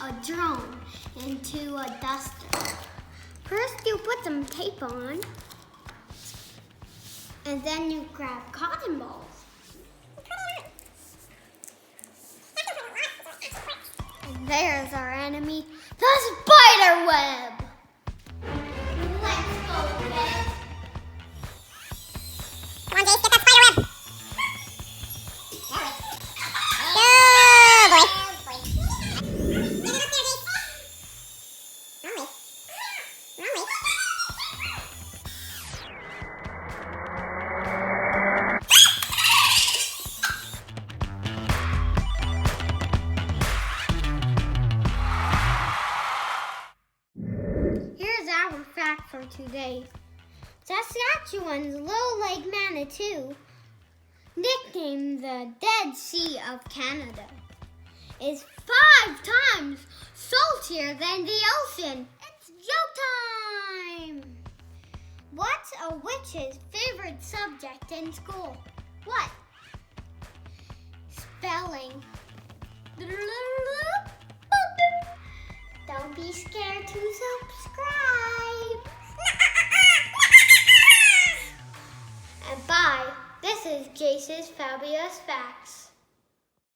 a drone into a duster. First, you put some tape on, and then you grab cotton balls. And there's our enemy, the spider web. Let's go, Ken. Come on, Jase, get that spider web. Here's our fact for today. Saskatchewan's low-leg Manitou, nicknamed the Dead Sea of Canada, is 5 times saltier than the ocean. It's joke time! What's a witch's favorite subject in school? What? Spelling. Don't be scared to subscribe. And bye. This is Jase's Fabulous Facts.